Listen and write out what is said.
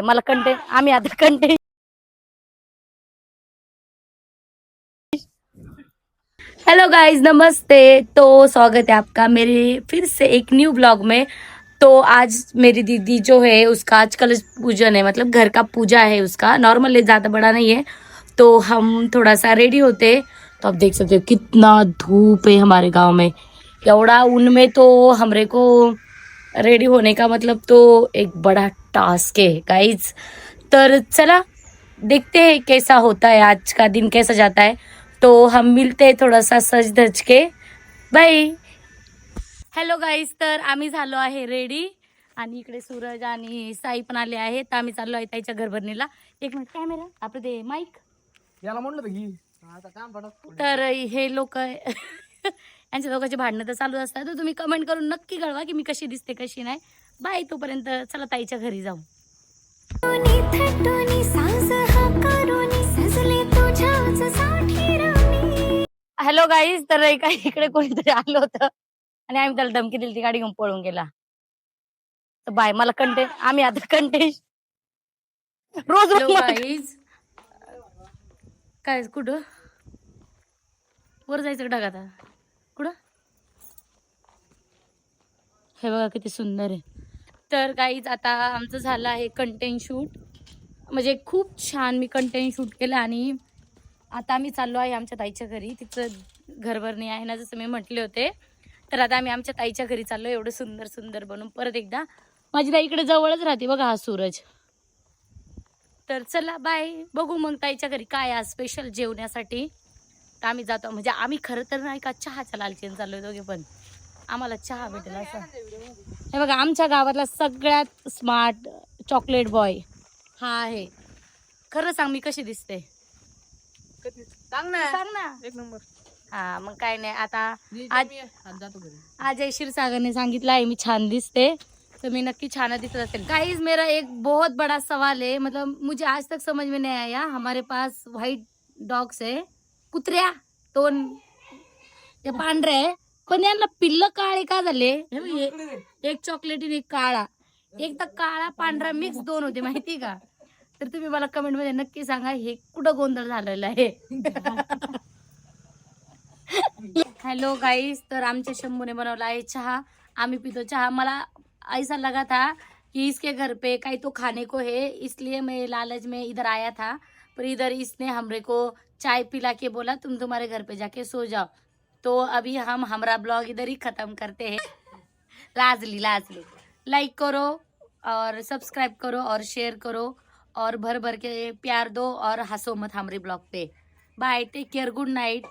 मला कंटेंट आम्ही आता कंटेंट हेलो गाइस, नमस्ते। तो स्वागत है आपका मेरे फिर से एक न्यू ब्लॉग में। तो आज मेरी दीदी जो है उसका आज कलश पूजन है, मतलब घर का पूजा है उसका। नॉर्मल है, ज़्यादा बड़ा नहीं है। तो हम थोड़ा सा रेडी होते। तो आप देख सकते हो कितना धूप है हमारे गांव में। एवढा उनमें तो हमरे को रेडी होने का मतलब तो एक बड़ा टास्क है गाइज। तर चला देखते हैं कैसा होता है, आज का दिन कैसा जाता है। तो हम मिलते हैं थोड़ा सा सज धज के। बाय। हॅलो गाईज, तर आम्ही झालो आहे रेडी आणि इकडे सूरज आणि साई पण आले आहेत। तर आम्ही चाललो आहे ताईच्या घरभरणीला। एक मिनिट, कॅमेरा आपलं ते माईक याला म्हणलं की आता काम पडत. तर हे लोक यांच्या दोघांचे भांडणं तर चालू असतात। तर तुम्ही कमेंट करून नक्की कळवा की मी कशी दिसते कशी नाही। बाय, तोपर्यंत चला ताईच्या घरी जाऊ। हॅलो गाईज, तर इकडे कोणीतरी आलं होतं आणि आम्ही त्याला धमकी दिली, ती गाडी घेऊन पळून गेला। तर बाय, मला कंटेंट आम्ही आता कंटेंट रोज गाईज काय कुठं वर जायचं ढग आता कुठं हे बघा किती सुंदर आहे। तर गाईज आता आमचं झालं आहे कंटेंट शूट, म्हणजे खूप छान मी कंटेंट शूट केलं आणि आता आम्ही चाललो आहे आमच्या ताईच्या घरी। तिचं घरभरणी आहे ना, जसं मी म्हटले होते। तर आता आम्ही आमच्या ताईच्या घरी चाललो। एवढं सुंदर सुंदर बनवून परत एकदा माझी ताई इकडे जवळच राहते बघा, हा सूरज। तर चला बाय, बघू मग ताईच्या घरी काय आज स्पेशल जेवण्यासाठी। तर आम्ही जातो, म्हणजे आम्ही खरं तर नाही का चहाच्या लालचीने चाललोय दोघे पण। आम्हाला चहा भेटेल असं। हे बघा, आमच्या गावातला सगळ्यात स्मार्ट चॉकलेट बॉय हा आहे। खरं सांग, मी कशी दिसते सांग ना, सांग ना। एक नंबर. हा मग काय नाही, आता आज जातो घरी. आज क्षीरसागरने सांगितलं आहे मी छान दिसते, तो मैं नक्की छाना दिखता असेल। गाइस, मेरा एक बहुत बड़ा सवाल है, मतलब मुझे आज तक समझ में नहीं आया। हमारे पास व्हाइट डॉग्स है, कुत्र्या दोन ते पांढरे आहे, पण यांना पिल्ल काळे का झाले? एक चॉकलेटी आणि एक काळा, एक तर काळा पांढरा मिक्स दोन होते माहिती का? तर तुम्ही मला कमेंट मध्ये नक्की सांगा हे कुठं गोंधळ झालेला आहे। हेलो गाइस, तर आमच्या शंभूने बनवला आहे चहा। आम्ही पितो चहा। मला ऐसा लगा था कि इसके घर पे कहीं तो खाने को है, इसलिए मैं लालच में इधर आया था। पर इधर इसने हमरे को चाय पिला के बोला तुम तुम्हारे घर पे जाके सो जाओ। तो अभी हम हमारा ब्लॉग इधर ही खत्म करते हैं। लाजली लाजली लाइक करो और सब्सक्राइब करो और शेयर करो और भर भर के प्यार दो और हंसो मत हमारे ब्लॉग पे। Bye, take care, good Knight.